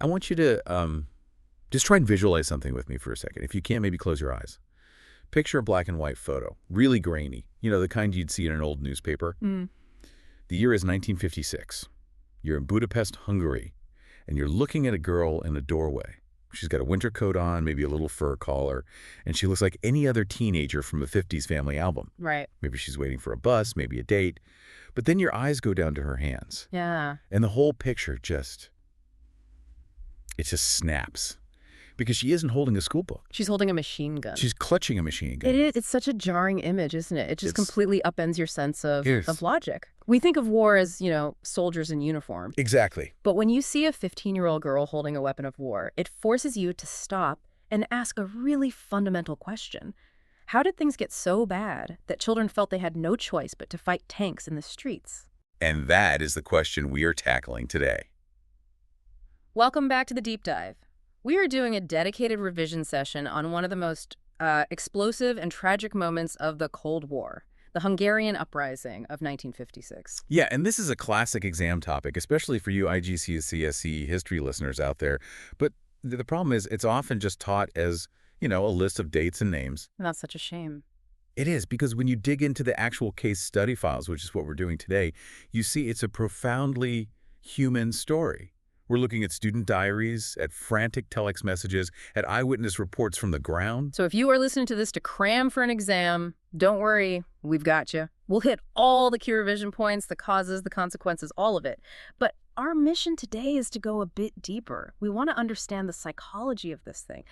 I want you to just try and visualize something with me for a second. If you can't, maybe close your eyes. Picture a black and white photo, really grainy, the kind you'd see in an old newspaper. Mm. The year is 1956. You're in Budapest, Hungary, and you're looking at a girl in a doorway. She's got a winter coat on, maybe a little fur collar, and she looks like any other teenager from a 50s family album. Right. Maybe she's waiting for a bus, maybe a date. But then your eyes go down to her hands. Yeah. And the whole picture just snaps. Because she isn't holding a school book. She's holding a machine gun. She's clutching a machine gun. It is. It's such a jarring image, isn't it? It just completely upends your sense of logic. We think of war as, soldiers in uniform. Exactly. But when you see a 15-year-old girl holding a weapon of war, it forces you to stop and ask a really fundamental question. How did things get so bad that children felt they had no choice but to fight tanks in the streets? And that is the question we are tackling today. Welcome back to the Deep Dive. We are doing a dedicated revision session on one of the most explosive and tragic moments of the Cold War, the Hungarian Uprising of 1956. Yeah, and this is a classic exam topic, especially for you IGCSE history listeners out there. But the problem is it's often just taught as, a list of dates and names. And that's such a shame. It is, because when you dig into the actual case study files, which is what we're doing today, you see it's a profoundly human story. We're looking at student diaries, at frantic telex messages, at eyewitness reports from the ground. So if you are listening to this to cram for an exam, don't worry, we've got you. We'll hit all the key revision points, the causes, the consequences, all of it. But our mission today is to go a bit deeper. We want to understand the psychology of this thing.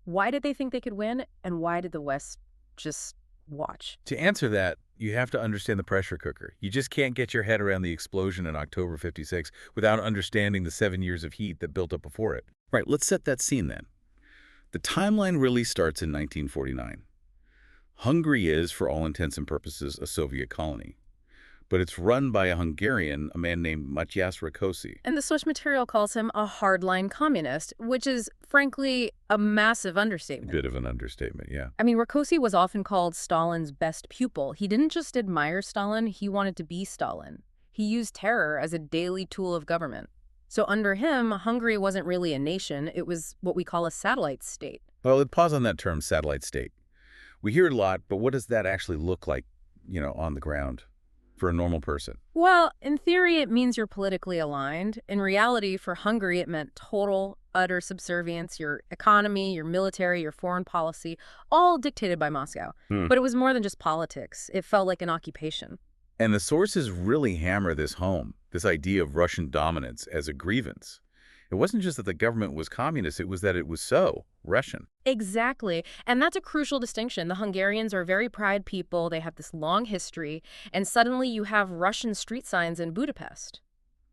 Why did they think they could win, and why did the West just watch? To answer that, you have to understand the pressure cooker. You just can't get your head around the explosion in October 56 without understanding the 7 years of heat that built up before it. Right, let's set that scene then. The timeline really starts in 1949. Hungary is, for all intents and purposes, a Soviet colony. But it's run by a Hungarian, a man named Matyas Rákosi. And the source material calls him a hardline communist, which is, frankly, a massive understatement. Bit of an understatement, yeah. I mean, Rákosi was often called Stalin's best pupil. He didn't just admire Stalin, he wanted to be Stalin. He used terror as a daily tool of government. So under him, Hungary wasn't really a nation, it was what we call a satellite state. Well, pause on that term, satellite state. We hear it a lot, but what does that actually look like, on the ground? For a normal person? Well, in theory, it means you're politically aligned. In reality, for Hungary, it meant total, utter subservience, your economy, your military, your foreign policy, all dictated by Moscow. But it was more than just politics. It felt like an occupation. And the sources really hammer this home, this idea of Russian dominance as a grievance. It wasn't just that the government was communist, it was that it was so Russian. Exactly. And that's a crucial distinction. The Hungarians are very proud people. They have this long history. And suddenly you have Russian street signs in Budapest.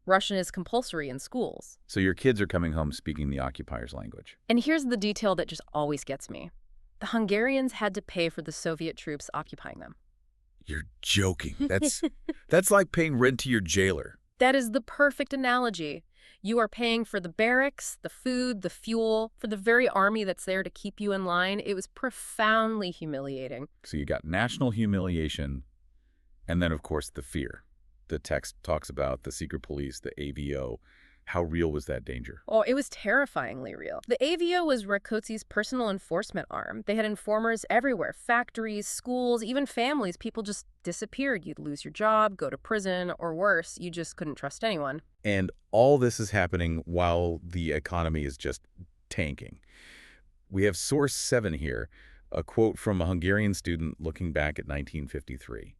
Russian is compulsory in schools. So your kids are coming home speaking the occupiers' language. And here's the detail that just always gets me. The Hungarians had to pay for the Soviet troops occupying them. You're joking. That's like paying rent to your jailer. That is the perfect analogy. You are paying for the barracks, the food, the fuel, for the very army that's there to keep you in line. It was profoundly humiliating. So you got national humiliation, and then, of course, the fear. The text talks about the secret police, the AVO. How real was that danger? Oh, it was terrifyingly real. The AVO was Rákosi's personal enforcement arm. They had informers everywhere, factories, schools, even families. People just disappeared. You'd lose your job, go to prison, or worse, you just couldn't trust anyone. And all this is happening while the economy is just tanking. We have source 7 here, a quote from a Hungarian student looking back at 1953.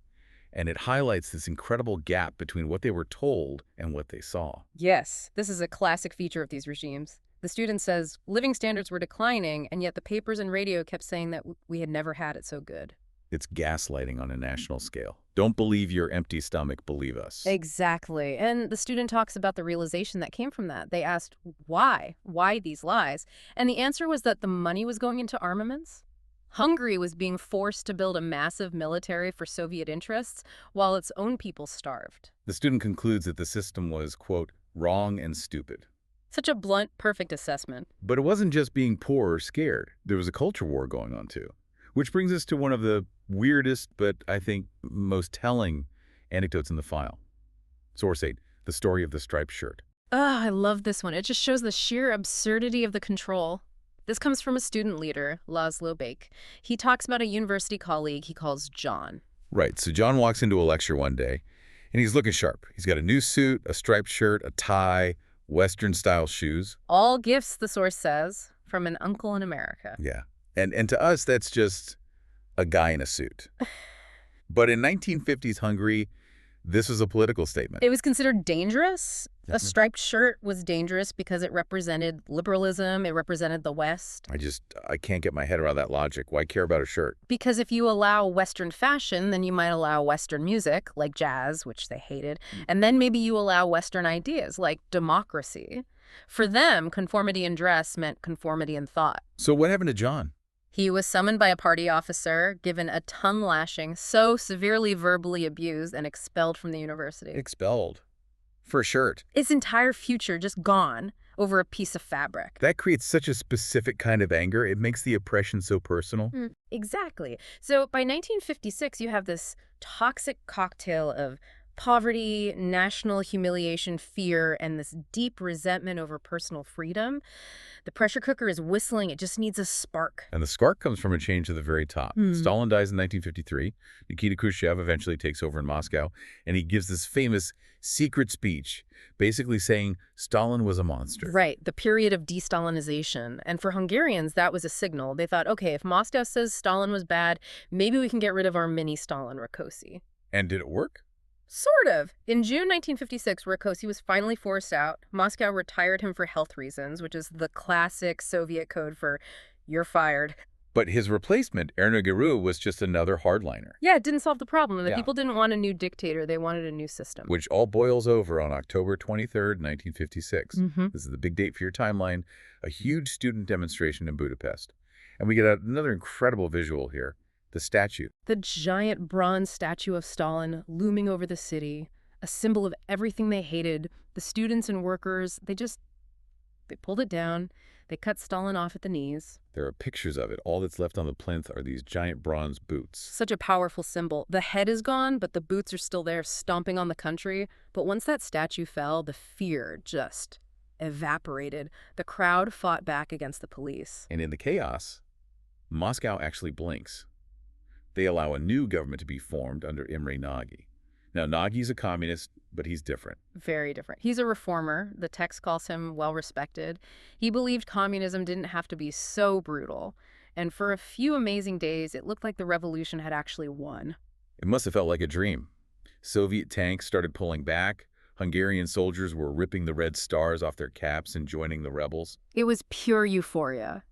And it highlights this incredible gap between what they were told and what they saw. Yes, this is a classic feature of these regimes. The student says living standards were declining, and yet the papers and radio kept saying that we had never had it so good. It's gaslighting on a national scale. Don't believe your empty stomach, believe us. Exactly. And the student talks about the realization that came from that. They asked, why? Why these lies? And the answer was that the money was going into armaments. Hungary was being forced to build a massive military for Soviet interests while its own people starved. The student concludes that the system was, quote, wrong and stupid. Such a blunt, perfect assessment. But it wasn't just being poor or scared. There was a culture war going on, too. Which brings us to one of the weirdest, but I think most telling anecdotes in the file. Source 8, the story of the striped shirt. Ah, I love this one. It just shows the sheer absurdity of the control. This comes from a student leader, Laszlo Bake. He talks about a university colleague he calls John. Right, so John walks into a lecture one day, and he's looking sharp. He's got a new suit, a striped shirt, a tie, Western-style shoes. All gifts, the source says, from an uncle in America. Yeah, and to us, that's just a guy in a suit. But in 1950s Hungary, this was a political statement. It was considered dangerous. A Mhm. striped shirt was dangerous because it represented liberalism, it represented the West. I can't get my head around that logic. Why care about a shirt? Because if you allow Western fashion, then you might allow Western music, like jazz, which they hated, and then maybe you allow Western ideas, like democracy. For them, conformity in dress meant conformity in thought. So what happened to John? He was summoned by a party officer, given a tongue lashing, so severely verbally abused, and expelled from the university. Expelled. For a shirt. His entire future just gone over a piece of fabric. That creates such a specific kind of anger. It makes the oppression so personal. Exactly. So by 1956, you have this toxic cocktail of poverty, national humiliation, fear, and this deep resentment over personal freedom. The pressure cooker is whistling. It just needs a spark. And the spark comes from a change to the very top. Stalin dies in 1953. Nikita Khrushchev eventually takes over in Moscow, and he gives this famous secret speech, basically saying Stalin was a monster. Right, the period of de-Stalinization. And for Hungarians, that was a signal. They thought, okay, if Moscow says Stalin was bad, maybe we can get rid of our mini-Stalin, Rákosi. And did it work? Sort of. In June 1956, Rákosi was finally forced out. Moscow retired him for health reasons, which is the classic Soviet code for you're fired. But his replacement, Ernőgerő, was just another hardliner. Yeah, it didn't solve the problem. The Yeah. people didn't want a new dictator. They wanted a new system. Which all boils over on October 23rd, 1956. Mhm. This is the big date for your timeline, a huge student demonstration in Budapest. And we get another incredible visual here, the statue. The giant bronze statue of Stalin looming over the city, a symbol of everything they hated. The students and workers, they pulled it down. They cut Stalin off at the knees. There are pictures of it. All that's left on the plinth are these giant bronze boots. Such a powerful symbol. The head is gone, but the boots are still there, stomping on the country. But once that statue fell, the fear just evaporated. The crowd fought back against the police. And in the chaos, Moscow actually blinks. They allow a new government to be formed under Imre Nagy. Now, Nagy's a communist, but he's different. Very different. He's a reformer. The text calls him well-respected. He believed communism didn't have to be so brutal. And for a few amazing days, it looked like the revolution had actually won. It must have felt like a dream. Soviet tanks started pulling back. Hungarian soldiers were ripping the red stars off their caps and joining the rebels. It was pure euphoria.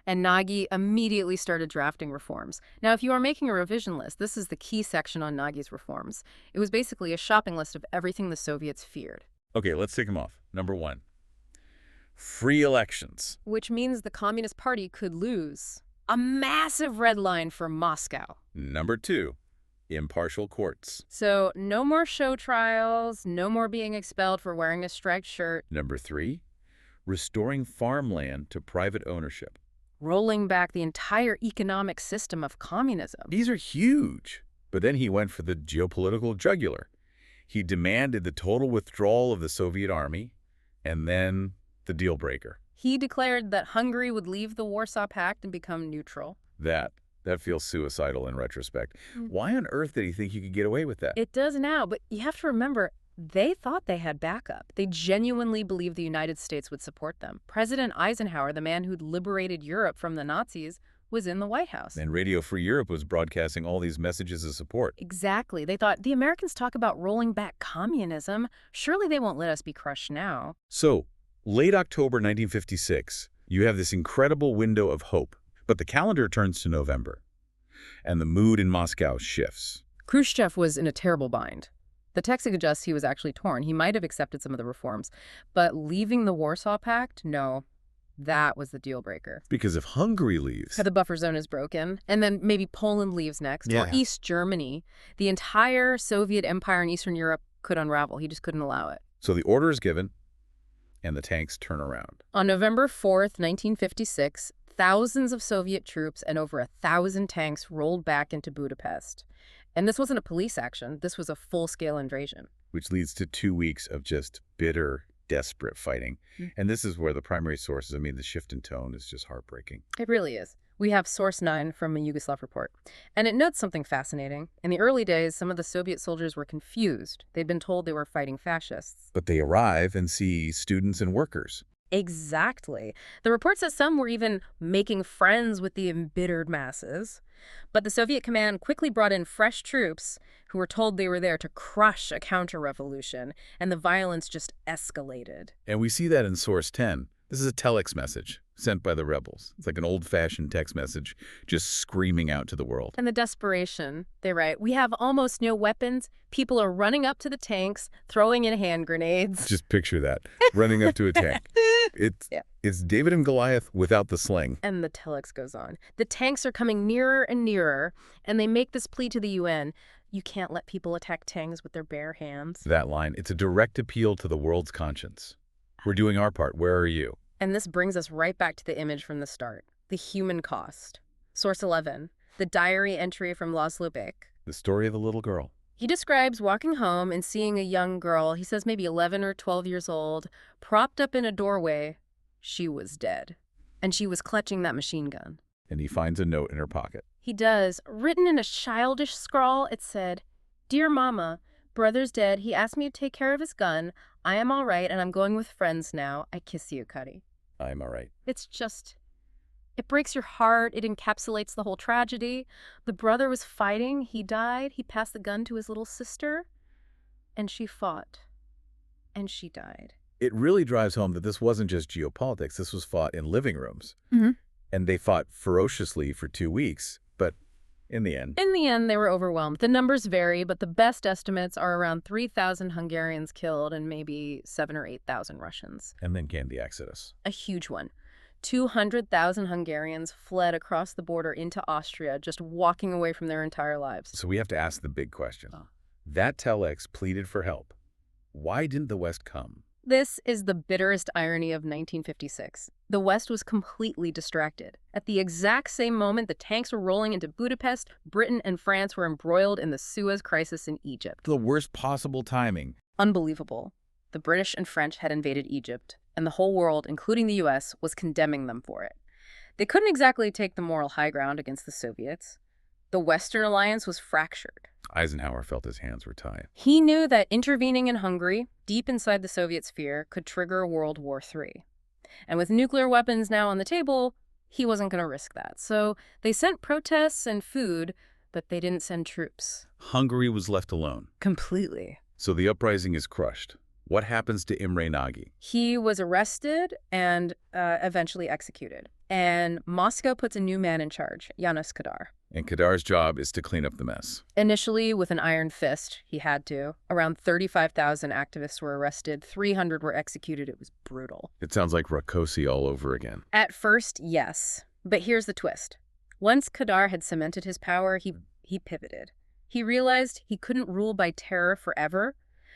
And Nagy immediately started drafting reforms. Now, if you are making a revision list, this is the key section on Nagy's reforms. It was basically a shopping list of everything the Soviets feared. Okay, let's take them off. Number 1, free elections. Which means the Communist Party could lose. A massive red line for Moscow. Number 2, impartial courts. So no more show trials, no more being expelled for wearing a striped shirt, Number 3, restoring farmland to private ownership. rolling back the entire economic system of communism. These are huge. But then he went for the geopolitical jugular. He demanded the total withdrawal of the Soviet army, and then the deal breaker. He declared that Hungary would leave the Warsaw Pact and become neutral. That feels suicidal in retrospect. Why on earth did he think he could get away with that? It does now, but you have to remember, they thought they had backup. They genuinely believed the United States would support them. President Eisenhower, the man who'd liberated Europe from the Nazis, was in the White House. And Radio Free Europe was broadcasting all these messages of support. Exactly. They thought, the Americans talk about rolling back communism. Surely they won't let us be crushed now. So, late October 1956, you have this incredible window of hope. But the calendar turns to November, and the mood in Moscow shifts. Khrushchev was in a terrible bind. The text suggests he was actually torn. He might have accepted some of the reforms. But leaving the Warsaw Pact? No. That was the deal breaker. Because if Hungary leaves, The buffer zone is broken, and then maybe Poland leaves next, or Yeah. East Germany. The entire Soviet Empire in Eastern Europe could unravel. He just couldn't allow it. so the order is given, and the tanks turn around. On November 4th, 1956, thousands of Soviet troops and over 1,000 tanks rolled back into Budapest. And this wasn't a police action. This was a full-scale invasion. Which leads to 2 weeks of just bitter desperate fighting. And this is where the primary sources, I mean, the shift in tone is just heartbreaking. It really is. We have Source 9 from a Yugoslav report, and it notes something fascinating. In the early days, some of the Soviet soldiers were confused. They'd been told they were fighting fascists. But they arrive and see students and workers. Exactly. The report says some were even making friends with the embittered masses. But the Soviet command quickly brought in fresh troops who were told they were there to crush a counter-revolution, and the violence just escalated. And we see that in Source 10. This is a telex message sent by the rebels. It's like an old-fashioned text message just screaming out to the world. And the desperation, they write, "We have almost no weapons. People are running up to the tanks, throwing in hand grenades." Just picture that, running up to a tank. It's David and Goliath without the sling. And the telex goes on. The tanks are coming nearer and nearer, and they make this plea to the UN. You can't let people attack tanks with their bare hands. That line, it's a direct appeal to the world's conscience. We're doing our part. Where are you? And this brings us right back to the image from the start, the human cost. Source 11, the diary entry from Laszlo Bek. The story of the little girl. He describes walking home and seeing a young girl, he says maybe 11 or 12 years old, propped up in a doorway. She was dead. And she was clutching that machine gun. And he finds a note in her pocket. He does. Written in a childish scrawl, it said, "Dear Mama, brother's dead. He asked me to take care of his gun. I am all right, and I'm going with friends now. I kiss you, Cuddy." I'm all right. It's just, it breaks your heart. It encapsulates the whole tragedy. The brother was fighting. He died. He passed the gun to his little sister, and she fought, and she died. It really drives home that this wasn't just geopolitics. This was fought in living rooms. And they fought ferociously for 2 weeks, but in the end, they were overwhelmed. The numbers vary, but the best estimates are around 3,000 Hungarians killed and maybe 7,000 or 8,000 Russians. And then came the Exodus. A huge one. 200,000 Hungarians fled across the border into Austria, just walking away from their entire lives. So we have to ask the big question. That telex pleaded for help. Why didn't the West come? This is the bitterest irony of 1956. The West was completely distracted. At the exact same moment the tanks were rolling into Budapest, Britain and France were embroiled in the Suez Crisis in Egypt. The worst possible timing. Unbelievable. The British and French had invaded Egypt, and the whole world, including the US, was condemning them for it. They couldn't exactly take the moral high ground against the Soviets. The Western alliance was fractured. Eisenhower felt his hands were tied. He knew that intervening in Hungary, deep inside the Soviet sphere, could trigger World War III. And with nuclear weapons now on the table, he wasn't going to risk that. So they sent protests and food, but they didn't send troops. Hungary was left alone. Completely. So the uprising is crushed. What happens to Imre Nagy? He was arrested and eventually executed. And Moscow puts a new man in charge, János Kadar. And Kadar's job is to clean up the mess. Initially, with an iron fist, he had to. Around 35,000 activists were arrested. 300 were executed. It was brutal. It sounds like Rákosi all over again. At first, yes. But here's the twist. Once Kadar had cemented his power, he pivoted. He realized he couldn't rule by terror forever,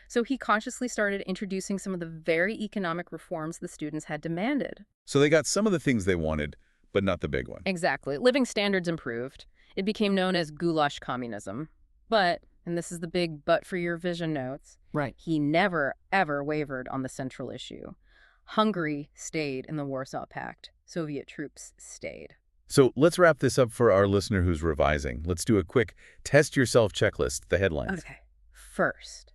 so he consciously started introducing some of the very economic reforms the students had demanded. So they got some of the things they wanted, but not the big one. Exactly. Living standards improved. It became known as goulash communism. But, and this is the big but for your vision notes, Right. he never, ever wavered on the central issue. Hungary stayed in the Warsaw Pact. Soviet troops stayed. So let's wrap this up for our listener who's revising. Let's do a quick test yourself checklist, the headlines. Okay. First,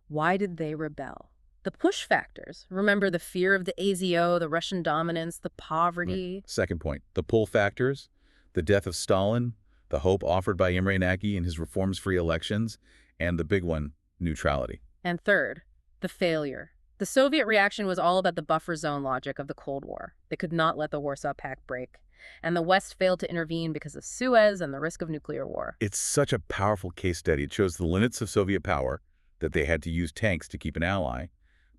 why did they rebel? The push factors. Remember the fear of the AZO, the Russian dominance, the poverty. Second point, the pull factors, the death of Stalin, the hope offered by Imre Nagy in his reforms-free elections, and the big one, neutrality. And third, the failure. The Soviet reaction was all about the buffer zone logic of the Cold War. They could not let the Warsaw Pact break. And the West failed to intervene because of Suez and the risk of nuclear war. It's such a powerful case study. It shows the limits of Soviet power, that they had to use tanks to keep an ally,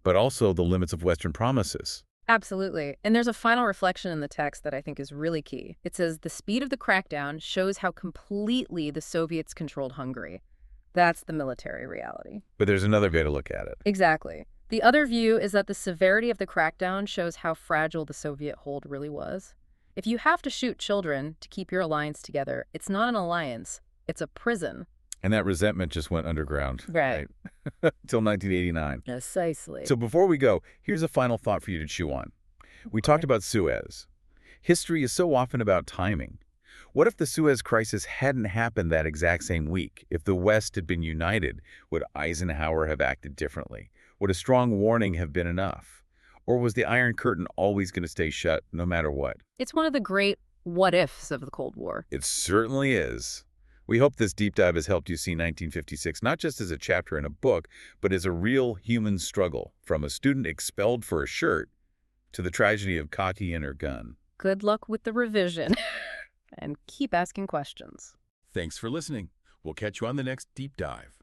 but also the limits of Western promises. Absolutely. And there's a final reflection in the text that I think is really key. It says, the speed of the crackdown shows how completely the Soviets controlled Hungary. That's the military reality. But there's another way to look at it. Exactly. The other view is that the severity of the crackdown shows how fragile the Soviet hold really was. If you have to shoot children to keep your alliance together, it's not an alliance, it's a prison. And that resentment just went underground. Right. Till 1989. Precisely. So before we go, here's a final thought for you to chew on. We talked about Suez. History is so often about timing. What if the Suez Crisis hadn't happened that exact same week? If the West had been united, would Eisenhower have acted differently? Would a strong warning have been enough? Or was the Iron Curtain always going to stay shut no matter what? It's one of the great what-ifs of the Cold War. It certainly is. We hope this deep dive has helped you see 1956 not just as a chapter in a book, but as a real human struggle, from a student expelled for a shirt to the tragedy of Kaki and her gun. Good luck with the revision. And keep asking questions. Thanks for listening. We'll catch you on the next deep dive.